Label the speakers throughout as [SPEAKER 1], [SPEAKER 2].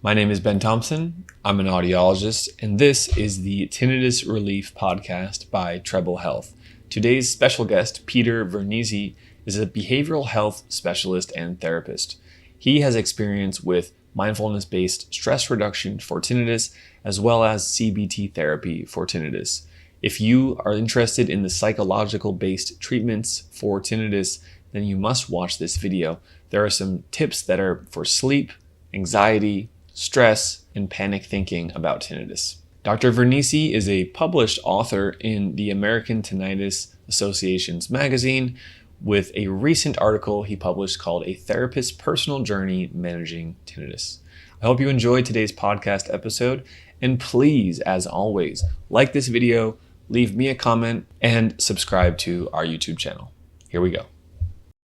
[SPEAKER 1] My name is Ben Thompson. I'm an audiologist, and this is the Tinnitus Relief podcast by Treble Health. Today's special guest, Peter Vernezze, is a behavioral health specialist and therapist. He has experience with mindfulness based stress reduction for tinnitus, as well as CBT therapy for tinnitus. If you are interested in the psychological based treatments for tinnitus, then you must watch this video. There are some tips that are for sleep, anxiety, stress, and panic thinking about tinnitus. Dr. Vernezze is a published author in the American Tinnitus Association's magazine with a recent article he published called A Therapist's Personal Journey Managing Tinnitus. I hope you enjoyed today's podcast episode, and please, as always, like this video, leave me a comment, and subscribe to our YouTube channel. Here we go.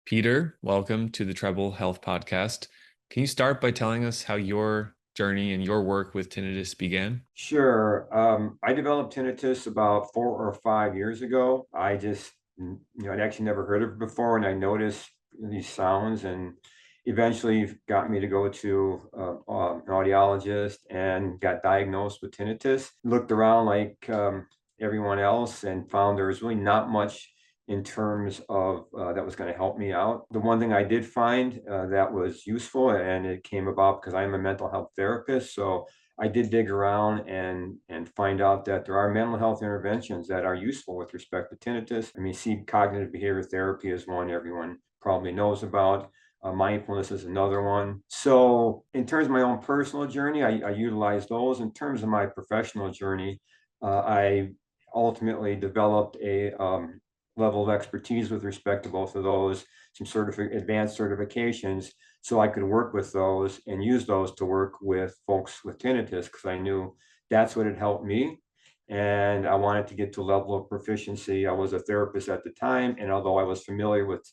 [SPEAKER 1] Peter, welcome to the Treble Health Podcast. Can you start by telling us how your journey and your work with tinnitus began?
[SPEAKER 2] Sure. I developed tinnitus about 4 or 5 years ago. I'd actually never heard of it before, and I noticed these sounds, and eventually got me to go to an audiologist and got diagnosed with tinnitus. Looked around like everyone else and found there was really not much in terms of that was going to help me out. The one thing I did find that was useful, and it came about because I'm a mental health therapist, so I did dig around and find out that there are mental health interventions that are useful with respect to tinnitus. I mean, see, cognitive behavior therapy is one everyone probably knows about. Mindfulness is another one. So, in terms of my own personal journey, I utilize those. In terms of my professional journey, I ultimately developed a level of expertise with respect to both of those, some advanced certifications, so I could work with those and use those to work with folks with tinnitus, because I knew that's what had helped me. And I wanted to get to a level of proficiency. I was a therapist at the time, and although I was familiar with,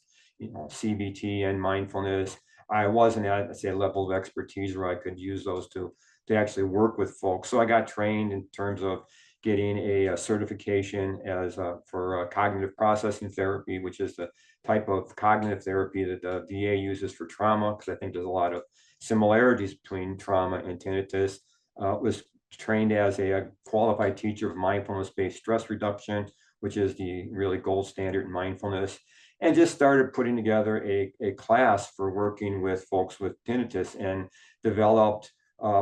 [SPEAKER 2] CBT and mindfulness, I wasn't at, let's say, a level of expertise where I could use those to actually work with folks. So I got trained in terms of getting a certification as for cognitive processing therapy, which is the type of cognitive therapy that the VA uses for trauma, because I think there's a lot of similarities between trauma and tinnitus. Was trained as a qualified teacher of mindfulness-based stress reduction, which is the really gold standard in mindfulness, and just started putting together a class for working with folks with tinnitus, and developed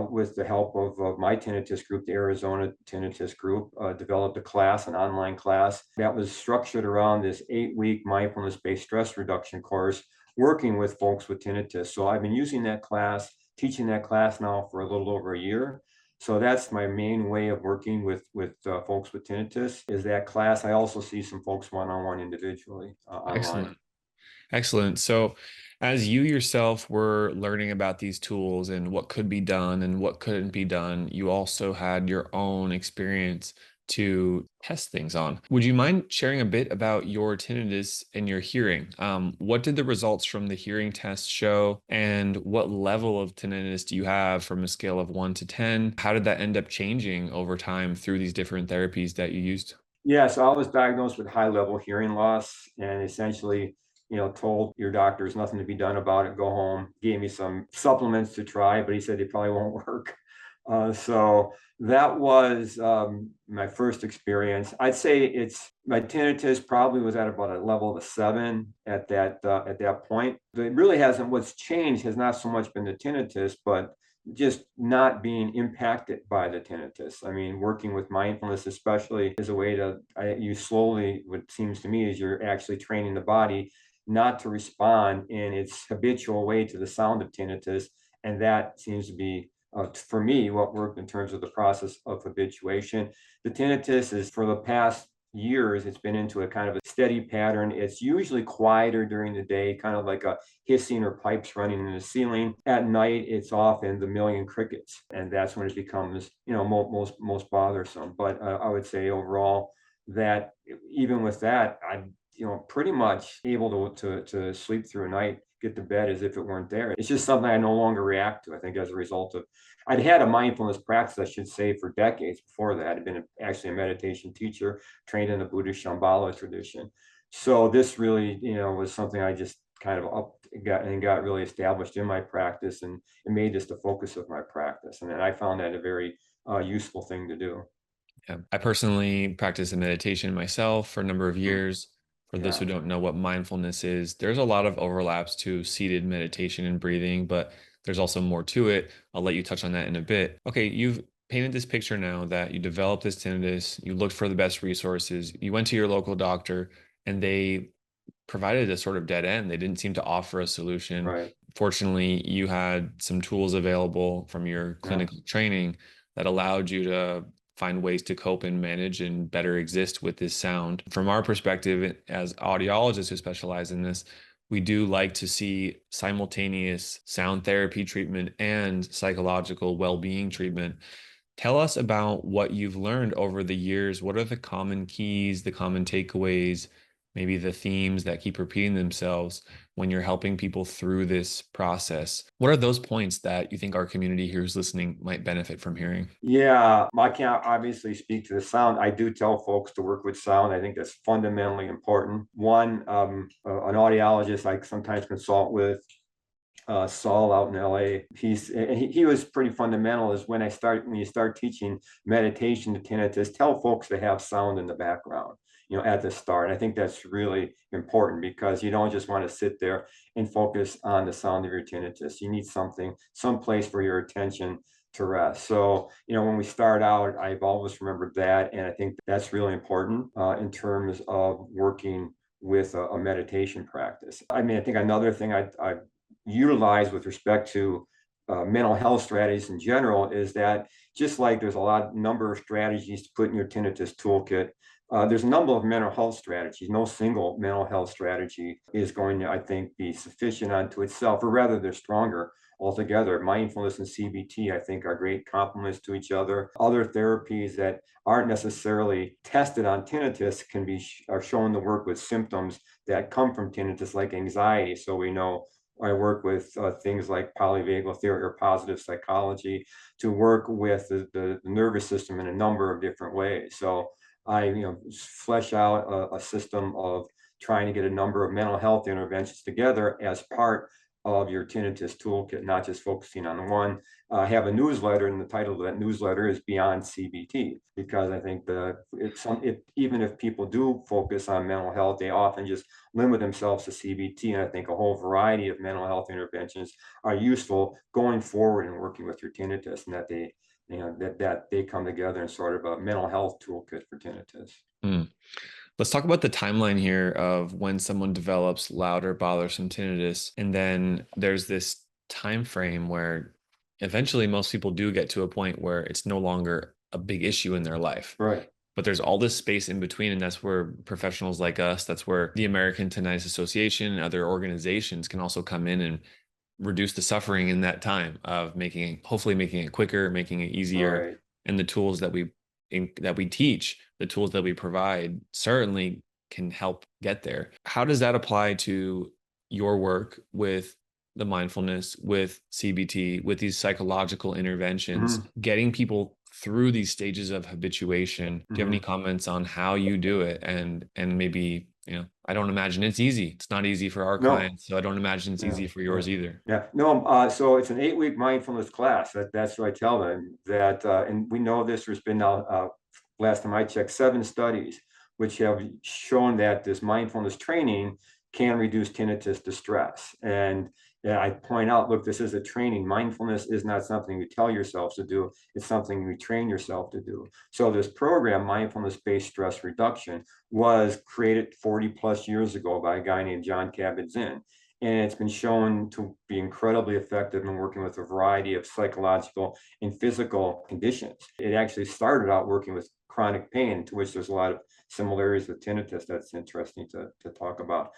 [SPEAKER 2] with the help of my tinnitus group, the Arizona Tinnitus Group, developed a class, an online class that was structured around this 8-week mindfulness-based stress reduction course, working with folks with tinnitus. So I've been using that class, teaching that class now for a little over a year. So that's my main way of working with folks with tinnitus, is that class. I also see some folks one-on-one individually online.
[SPEAKER 1] Excellent. Excellent. So, as you yourself were learning about these tools and what could be done and what couldn't be done, you also had your own experience to test things on. Would you mind sharing a bit about your tinnitus and your hearing? What did the results from the hearing test show, and what level of tinnitus do you have from a scale of 1 to 10? How did that end up changing over time through these different therapies that you used?
[SPEAKER 2] Yeah, so I was diagnosed with high-level hearing loss, and essentially, told your doctor there's nothing to be done about it, go home. Gave me some supplements to try, but he said they probably won't work. So that was my first experience. I'd say it's my tinnitus probably was at about a level of a 7 at that point. But it really hasn't. What's changed has not so much been the tinnitus, but just not being impacted by the tinnitus. I mean, working with mindfulness, especially, is a way to, you slowly, what seems to me is you're actually training the body not to respond in its habitual way to the sound of tinnitus. And that seems to be, for me, what worked in terms of the process of habituation. The tinnitus is, for the past years, it's been into a kind of a steady pattern. It's usually quieter during the day, kind of like a hissing or pipes running in the ceiling. At night, it's often the million crickets, and that's when it becomes, most bothersome. But I would say overall that even with that, I'm, pretty much able to sleep through a night, get to bed as if it weren't there. It's just something I no longer react to. I think as a result of, I'd had a mindfulness practice, I should say, for decades before that. I'd been actually a meditation teacher, trained in the Buddhist Shambhala tradition. So this really, was something I just kind of got really established in my practice, and it made this the focus of my practice. And then I found that a very useful thing to do.
[SPEAKER 1] Yeah. I personally practice meditation myself for a number of
[SPEAKER 2] Mm,
[SPEAKER 1] years. For those who
[SPEAKER 2] yeah,
[SPEAKER 1] don't know what mindfulness is, there's a lot of overlaps to seated meditation and breathing, but there's also more to it. I'll let you touch on that in a bit. Okay, you've painted this picture now that you developed this tinnitus, you looked for the best resources, you went to your local doctor, and they provided a sort of dead end. They didn't seem to offer a solution.
[SPEAKER 2] right.
[SPEAKER 1] Fortunately, you had some tools available from your
[SPEAKER 2] Yeah.
[SPEAKER 1] clinical training that allowed you to find ways to cope and manage and better exist with this sound. From our perspective, as audiologists who specialize in this, we do like to see simultaneous sound therapy treatment and psychological well-being treatment. Tell us about what you've learned over the years. What are the common keys, the common takeaways, maybe the themes that keep repeating themselves when you're helping people through this process? What are those points that you think our community who's listening might benefit from hearing?
[SPEAKER 2] Yeah, I can't obviously speak to the sound. I do tell folks to work with sound. I think that's fundamentally important. One, an audiologist I sometimes consult with, Saul out in LA. He was pretty fundamental. Is when you start teaching meditation to tinnitus, tell folks to have sound in the background, at the start. I think that's really important because you don't just want to sit there and focus on the sound of your tinnitus. You need some place for your attention to rest. So, when we start out, I've always remembered that, and I think that's really important in terms of working with a meditation practice. I mean, I think another thing I utilize with respect to mental health strategies in general is that just like there's number of strategies to put in your tinnitus toolkit, there's a number of mental health strategies. No single mental health strategy is going to, I think, be sufficient unto itself, or rather, they're stronger altogether. Mindfulness and CBT, I think, are great complements to each other. Other therapies that aren't necessarily tested on tinnitus are shown to work with symptoms that come from tinnitus, like anxiety. So we know I work with things like polyvagal theory or positive psychology to work with the nervous system in a number of different ways. So I, flesh out a system of trying to get a number of mental health interventions together as part of your tinnitus toolkit, not just focusing on one. I have a newsletter, and the title of that newsletter is Beyond CBT, because I think even if people do focus on mental health, they often just limit themselves to CBT. And I think a whole variety of mental health interventions are useful going forward and working with your tinnitus, and that they come together in sort of a mental health toolkit for tinnitus.
[SPEAKER 1] Hmm. Let's talk about the timeline here of when someone develops loud or bothersome tinnitus. And then there's this time frame where eventually most people do get to a point where it's no longer a big issue in their life.
[SPEAKER 2] Right.
[SPEAKER 1] But there's all this space in between, and that's where professionals like us, that's where the American Tinnitus Association and other organizations can also come in and reduce the suffering in that time of hopefully making it quicker, making it easier,
[SPEAKER 2] Right.
[SPEAKER 1] and the tools that we teach, the tools that we provide certainly can help get there. How does that apply to your work with the mindfulness, with CBT, with these psychological interventions,
[SPEAKER 2] Mhm.
[SPEAKER 1] getting people through these stages of habituation? Do you have any
[SPEAKER 2] Mhm.
[SPEAKER 1] comments on how you do it? And maybe, I don't imagine it's easy. It's not easy for our
[SPEAKER 2] No.
[SPEAKER 1] clients, so I don't imagine it's
[SPEAKER 2] Yeah.
[SPEAKER 1] easy for
[SPEAKER 2] Yeah.
[SPEAKER 1] yours either.
[SPEAKER 2] Yeah. No. So it's an 8-week mindfulness class. That's what I tell them. And we know this. There's been now, last time I checked, 7 studies which have shown that this mindfulness training can reduce tinnitus distress. And yeah, I point out, look, this is a training. Mindfulness is not something you tell yourself to do. It's something you train yourself to do. So this program, mindfulness-based stress reduction, was created 40 plus years ago by a guy named John Kabat-Zinn. And it's been shown to be incredibly effective in working with a variety of psychological and physical conditions. It actually started out working with chronic pain, to which there's a lot of similarities with tinnitus that's interesting to talk about.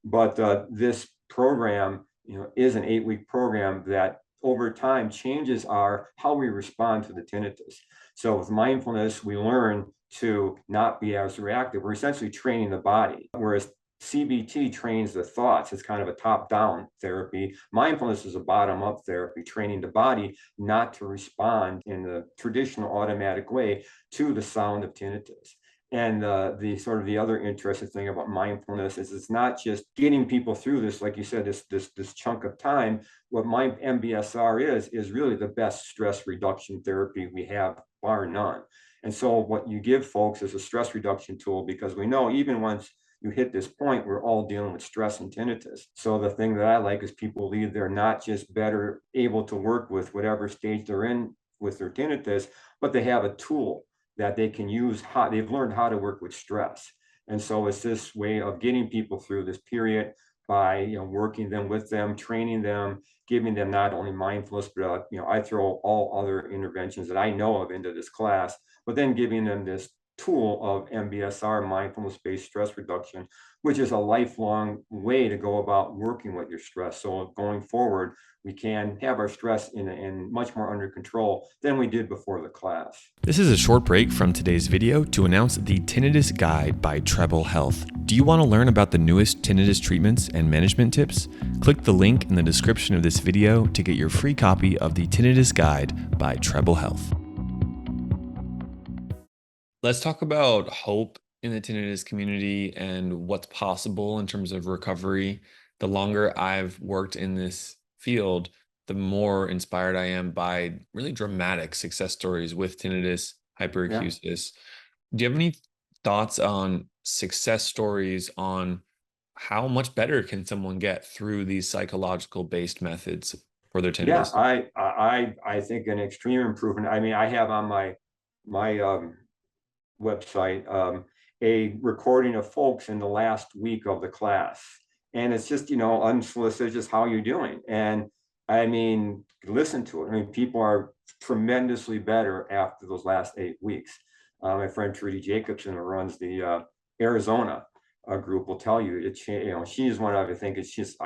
[SPEAKER 2] But this program, is an 8-week program that over time changes how we respond to the tinnitus. So with mindfulness, we learn to not be as reactive. We're essentially training the body, whereas CBT trains the thoughts. It's kind of a top-down therapy. Mindfulness is a bottom-up therapy, training the body not to respond in the traditional automatic way to the sound of tinnitus. And the sort of the other interesting thing about mindfulness is it's not just getting people through this, like you said, this chunk of time. What MBSR is really the best stress reduction therapy we have, bar none. And so what you give folks is a stress reduction tool, because we know even once you hit this point, we're all dealing with stress and tinnitus. So the thing that I like is people leave there not just better able to work with whatever stage they're in with their tinnitus, but they have a tool that they can use. How they've learned how to work with stress. And so it's this way of getting people through this period by, working them with them, training them, giving them not only mindfulness, but I throw all other interventions that I know of into this class, but then giving them this tool of MBSR, mindfulness-based stress reduction, which is a lifelong way to go about working with your stress. So going forward, we can have our stress in much more under control than we did before the class.
[SPEAKER 1] This is a short break from today's video to announce the Tinnitus Guide by Treble Health. Do you want to learn about the newest tinnitus treatments and management tips? Click the link in the description of this video to get your free copy of the Tinnitus Guide by Treble Health. Let's talk about hope in the tinnitus community and what's possible in terms of recovery. The longer I've worked in this field, the more inspired I am by really dramatic success stories with tinnitus,
[SPEAKER 2] Yeah.
[SPEAKER 1] hyperacusis. Do you have any thoughts on success stories on how much better can someone get through these psychological based methods for their
[SPEAKER 2] Yeah,
[SPEAKER 1] tinnitus?
[SPEAKER 2] I think an extreme improvement. I mean, I have on my website a recording of folks in the last week of the class, and it's just unsolicited, just how you're doing, and I mean, listen to it. I mean, people are tremendously better after those last 8 weeks. My friend Trudy Jacobson, who runs the Arizona group, will tell you she's one of, I think it's just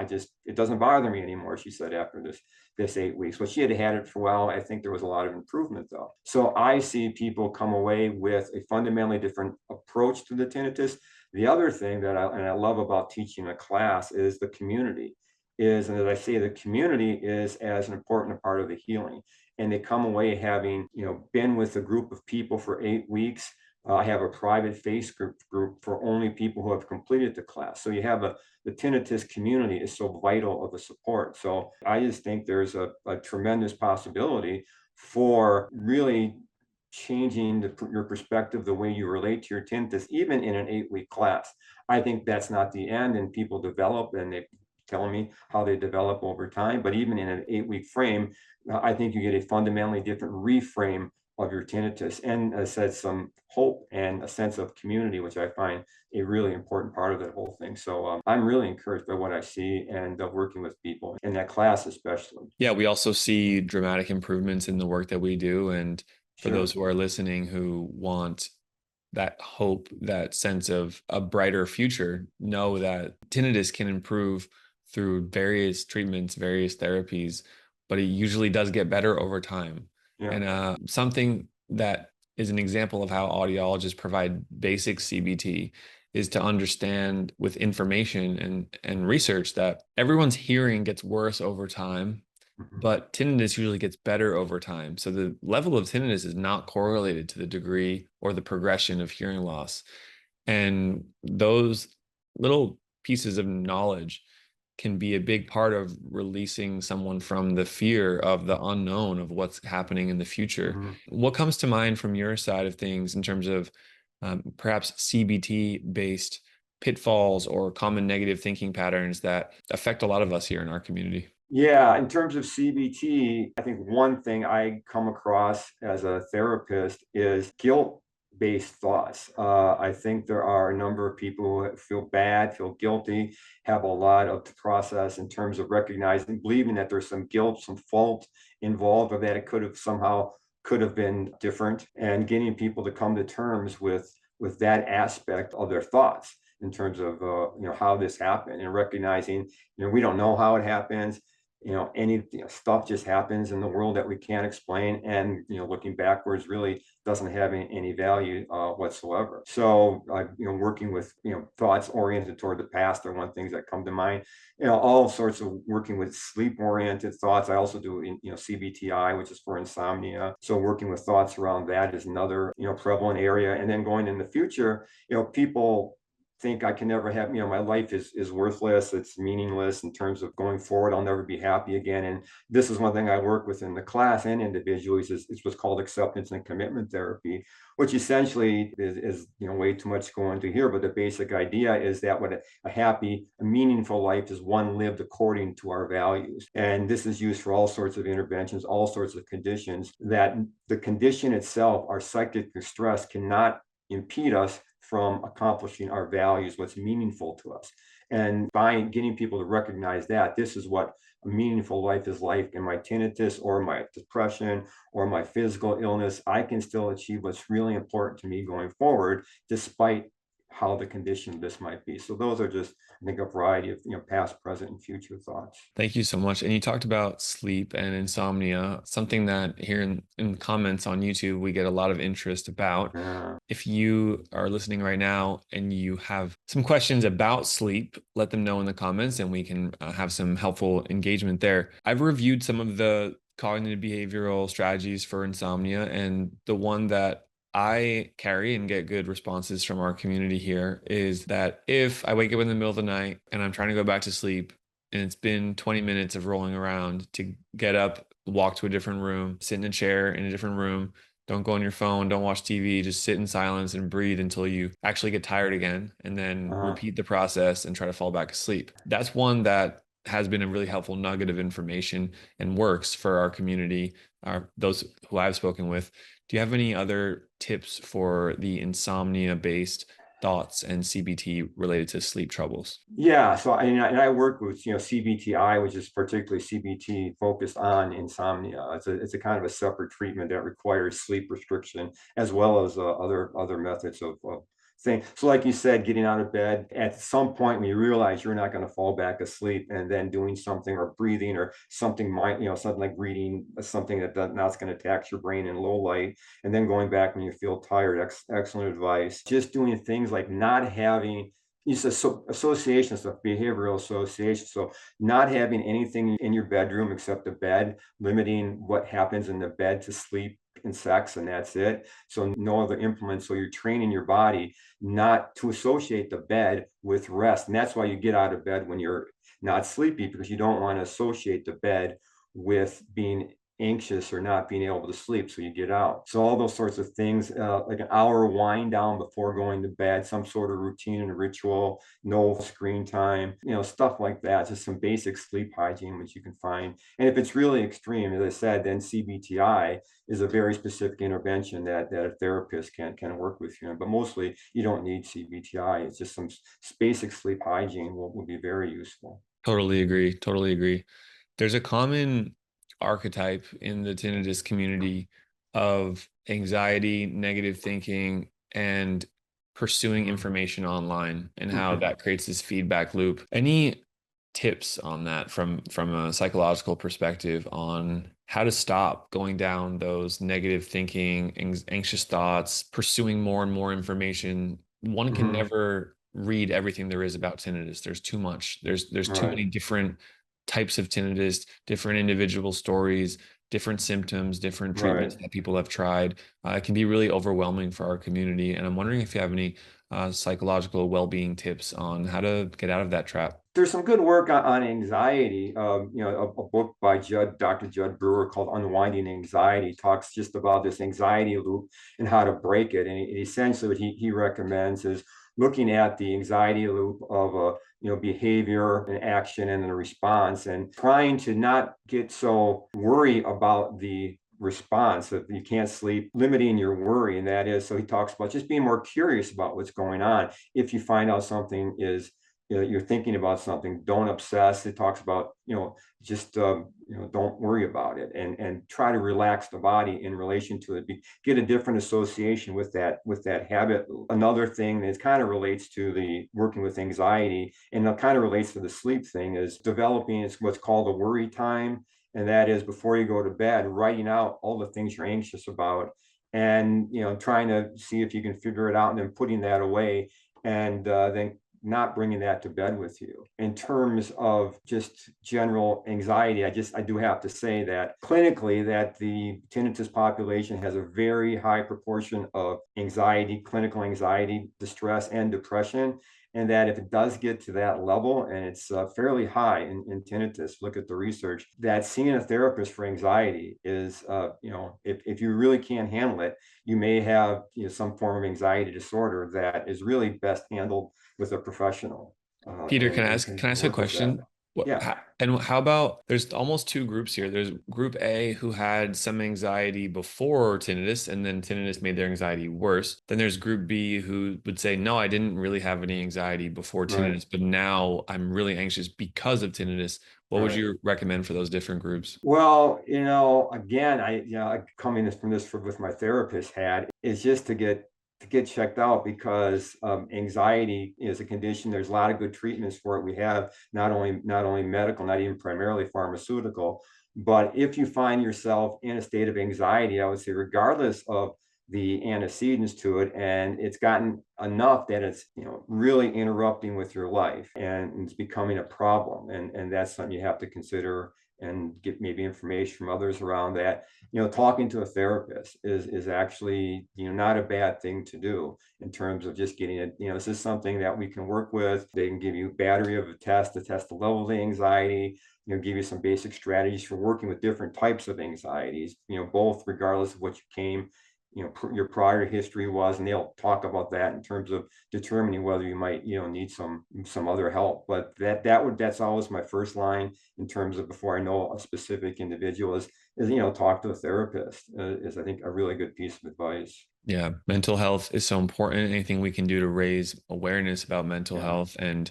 [SPEAKER 2] it doesn't bother me anymore, she said, after this 8 weeks. Well, she had had it for a while. I think there was a lot of improvement, though. So I see people come away with a fundamentally different approach to the tinnitus. The other thing that I love about teaching a class is the community is, and as I say, the community is as an important part of the healing. And they come away having, been with a group of people for 8 weeks. I have a private Facebook group for only people who have completed the class. So you have the tinnitus community is so vital of a support. So I just think there's a tremendous possibility for really changing your perspective, the way you relate to your tinnitus, even in an 8-week class. I think that's not the end, and people develop, and they tell me how they develop over time. But even in an 8-week frame, I think you get a fundamentally different reframe of your tinnitus, and as I said, some hope and a sense of community, which I find a really important part of that whole thing. So I'm really encouraged by what I see, and working with people in that class especially.
[SPEAKER 1] Yeah, we also see dramatic improvements in the work that we do. And for those
[SPEAKER 2] Sure.
[SPEAKER 1] who are listening who want that hope, that sense of a brighter future, know that tinnitus can improve through various treatments, various therapies, but it usually does get better over time.
[SPEAKER 2] Yeah.
[SPEAKER 1] And something that is an example of how audiologists provide basic CBT is to understand with information and research that everyone's hearing gets worse over time,
[SPEAKER 2] Mhm.
[SPEAKER 1] but tinnitus usually gets better over time. So the level of tinnitus is not correlated to the degree or the progression of hearing loss. And those little pieces of knowledge can be a big part of releasing someone from the fear of the unknown of what's happening in the future.
[SPEAKER 2] Mhm.
[SPEAKER 1] What comes to mind from your side of things in terms of perhaps CBT based pitfalls or common negative thinking patterns that affect a lot of us here in our community?
[SPEAKER 2] Yeah, in terms of CBT, I think one thing I come across as a therapist is guilt-based thoughts. I think there are a number of people who feel bad, feel guilty, have a lot of to process in terms of recognizing, believing that there's some guilt, some fault involved, or that it could have been different, and getting people to come to terms with that aspect of their thoughts in terms of how this happened, and recognizing we don't know how it happens. stuff just happens in the world that we can't explain, and looking backwards really doesn't have any value whatsoever. So working with thoughts oriented toward the past are one things that come to mind. All sorts of working with sleep oriented thoughts. I also do CBTI, which is for insomnia. So working with thoughts around that is another prevalent area. And then going in the future, people think I can never have, my life is worthless, it's meaningless in terms of going forward, I'll never be happy again. And this is one thing I work with in the class and individuals is what's called acceptance and commitment therapy, which essentially is way too much to go into here, but the basic idea is that what a happy, a meaningful life is one lived according to our values. And this is used for all sorts of interventions, all sorts of conditions, that the condition itself, our psychic distress, cannot impede us from accomplishing our values, what's meaningful to us. And by getting people to recognize that this is what a meaningful life is like in my tinnitus or my depression or my physical illness, I can still achieve what's really important to me going forward, despite how the condition of this might be. So those are just, I think, a variety of past, present, and future thoughts.
[SPEAKER 1] Thank you so much. And you talked about sleep and insomnia, something that here in the comments on YouTube, we get a lot of interest about.
[SPEAKER 2] Yeah.
[SPEAKER 1] If you are listening right now and you have some questions about sleep, let them know in the comments and we can have some helpful engagement there. I've reviewed some of the cognitive behavioral strategies for insomnia, and the one that I carry and get good responses from our community here is that if I wake up in the middle of the night and I'm trying to go back to sleep, and it's been 20 minutes of rolling around, to get up, walk to a different room, sit in a chair in a different room. Don't go on your phone, don't watch TV, just sit in silence and breathe until you actually get tired again, and then
[SPEAKER 2] Uh,
[SPEAKER 1] repeat the process and try to fall back asleep. That's one that has been a really helpful nugget of information and works for our community, those who I've spoken with. Do you have any other tips for the insomnia-based thoughts and CBT related to sleep troubles?
[SPEAKER 2] Yeah, so I work with CBTI, which is particularly CBT focused on insomnia. It's a kind of a separate treatment that requires sleep restriction as well as other methods of thing. So, like you said, getting out of bed at some point when you realize you're not going to fall back asleep, and then doing something or breathing or something might something like reading something that's going to tax your brain in low light, and then going back when you feel tired. Excellent advice. Just doing things like not having it's association stuff, behavioral association. So not having anything in your bedroom except a bed, limiting what happens in the bed to sleep and sex, and that's it. So no other implements. So you're training your body not to associate the bed with rest. And that's why you get out of bed when you're not sleepy, because you don't want to associate the bed with being anxious or not being able to sleep, so you get out. So all those sorts of things, like an hour wind down before going to bed, some sort of routine and ritual, no screen time, stuff like that. Just some basic sleep hygiene which you can find. And if it's really extreme, as I said, then CBTI is a very specific intervention that a therapist can work with you. But mostly you don't need CBTI. It's just some basic sleep hygiene will be very useful.
[SPEAKER 1] Totally agree. Totally agree. There's a common archetype in the tinnitus community of anxiety, negative thinking, and pursuing information online, and how that creates this feedback loop. Any tips on that from a psychological perspective on how to stop going down those negative thinking, anxious thoughts, pursuing more and more information? One can
[SPEAKER 2] Mhm.
[SPEAKER 1] never read everything there is about tinnitus. There's too much. There's too
[SPEAKER 2] Right.
[SPEAKER 1] many different types of tinnitus, different individual stories, different symptoms, different treatments
[SPEAKER 2] Right.
[SPEAKER 1] that people have tried. It can be really overwhelming for our community. And I'm wondering if you have any psychological well-being tips on how to get out of that trap.
[SPEAKER 2] There's some good work on anxiety. A book by Dr. Judd Brewer called Unwinding Anxiety talks just about this anxiety loop and how to break it. And essentially what he recommends is looking at the anxiety loop of a behavior and action and a response, and trying to not get so worried about the response. If you can't sleep, limiting your worry. And that is, so he talks about just being more curious about what's going on. If you find out something is you're thinking about something, don't obsess. It talks about, just, don't worry about it, and try to relax the body in relation to it. Get a different association with that habit. Another thing that kind of relates to the working with anxiety, and it kind of relates to the sleep thing, is developing is what's called a worry time. And that is, before you go to bed, writing out all the things you're anxious about, and trying to see if you can figure it out, and then putting that away, and then not bringing that to bed with you. In terms of just general anxiety, I do have to say that clinically, that the tinnitus population has a very high proportion of anxiety, clinical anxiety, distress, and depression. And that if it does get to that level, and it's fairly high in tinnitus, look at the research, that seeing a therapist for anxiety is, if you really can't handle it, you may have some form of anxiety disorder that is really best handled with a professional,
[SPEAKER 1] Peter, can I
[SPEAKER 2] and
[SPEAKER 1] ask
[SPEAKER 2] can
[SPEAKER 1] can I ask a
[SPEAKER 2] work with that.
[SPEAKER 1] question? What
[SPEAKER 2] Yeah,
[SPEAKER 1] and how about there's almost two groups here. There's group A who had some anxiety before tinnitus, and then tinnitus made their anxiety worse. Then there's group B who would say, no, I didn't really have any anxiety before
[SPEAKER 2] right,
[SPEAKER 1] tinnitus, but now I'm really anxious because of tinnitus. What would
[SPEAKER 2] right.
[SPEAKER 1] you recommend for those different groups?
[SPEAKER 2] Well, again, coming from this with my therapist had is just to get checked out, because anxiety is a condition. There's a lot of good treatments for it. We have not only medical, not even primarily pharmaceutical. But if you find yourself in a state of anxiety, I would say, regardless of the antecedents to it, and it's gotten enough that it's really interrupting with your life, and it's becoming a problem, and that's something you have to consider, and get maybe information from others around that. Talking to a therapist is actually, not a bad thing to do, in terms of just getting it. This is something that we can work with. They can give you a battery of a test to test the level of the anxiety, give you some basic strategies for working with different types of anxieties, both regardless of what you came, your prior history was, and they'll talk about that in terms of determining whether you might, need some other help. But that's always my first line, in terms of, before I know a specific individual, is talk to a therapist, is, I think, a really good piece of advice.
[SPEAKER 1] Yeah, mental health is so important. Anything we can do to raise awareness about mental
[SPEAKER 2] Yeah.
[SPEAKER 1] health and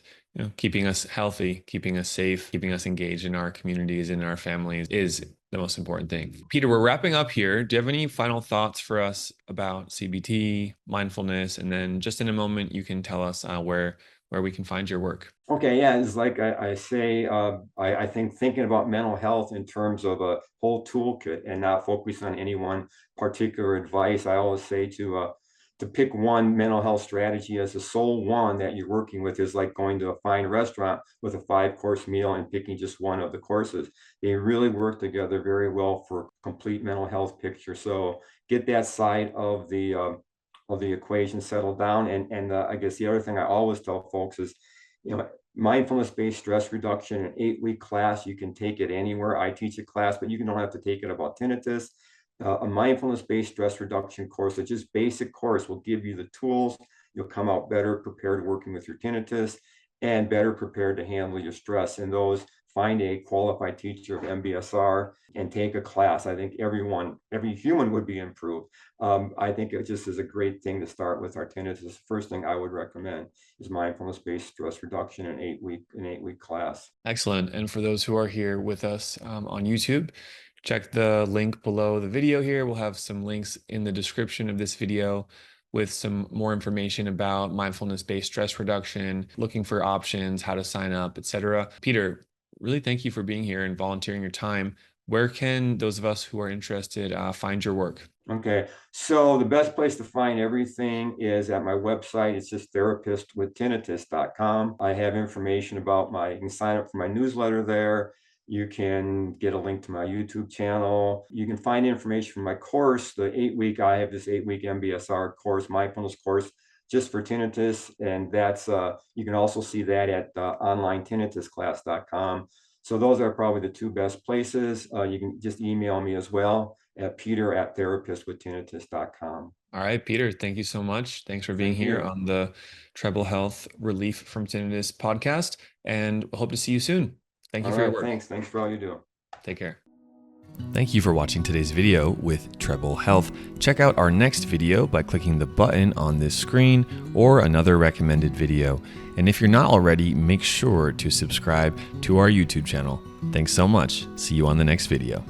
[SPEAKER 1] keeping us healthy, keeping us safe, keeping us engaged in our communities and in our families is the most important thing. Peter, we're wrapping up here. Do you have any final thoughts for us about CBT, mindfulness, and then just in a moment you can tell us where we can find your work?
[SPEAKER 2] Okay, yeah, it's like I say, I think thinking about mental health in terms of a whole toolkit, and not focus on any one particular advice. I always say to pick one mental health strategy as the sole one that you're working with is like going to a fine restaurant with a 5-course meal and picking just one of the courses. They really work together very well for a complete mental health picture. So get that side of the equation settled down. And I guess the other thing I always tell folks is, mindfulness-based stress reduction, an 8-week class. You can take it anywhere. I teach a class, but you don't have to take it about tinnitus. A mindfulness-based stress reduction course, a just basic course, will give you the tools. You'll come out better prepared working with your tinnitus, and better prepared to handle your stress. And those, find a qualified teacher of MBSR and take a class. I think every human would be improved. I think it just is a great thing to start with our tinnitus. First thing I would recommend is mindfulness-based stress reduction, in 8-week class.
[SPEAKER 1] Excellent. And for those who are here with us on YouTube, check the link below the video here. We'll have some links in the description of this video with some more information about mindfulness-based stress reduction, looking for options, how to sign up, etc. Peter, really thank you for being here and volunteering your time. Where can those of us who are interested find your work?
[SPEAKER 2] Okay, so the best place to find everything is at my website. It's just therapistwithtinnitus.com. I have information about you can sign up for my newsletter there. You can get a link to my YouTube channel. You can find information from my course, I have this 8-week MBSR course, mindfulness course, just for tinnitus. And that's, you can also see that at onlinetinnitusclass.com. So those are probably the two best places. You can just email me as well at peter@therapistwithtinnitus.com.
[SPEAKER 1] All right, Peter, thank you so much. Thanks for being
[SPEAKER 2] Thank
[SPEAKER 1] here
[SPEAKER 2] you.
[SPEAKER 1] on the Treble Health Relief from Tinnitus podcast, and hope to see you soon. Thank you
[SPEAKER 2] All
[SPEAKER 1] for your
[SPEAKER 2] right,
[SPEAKER 1] work.
[SPEAKER 2] thanks. Thanks for all you do.
[SPEAKER 1] Take care. Thank you for watching today's video with Treble Health. Check out our next video by clicking the button on this screen or another recommended video. And if you're not already, make sure to subscribe to our YouTube channel. Thanks so much. See you on the next video.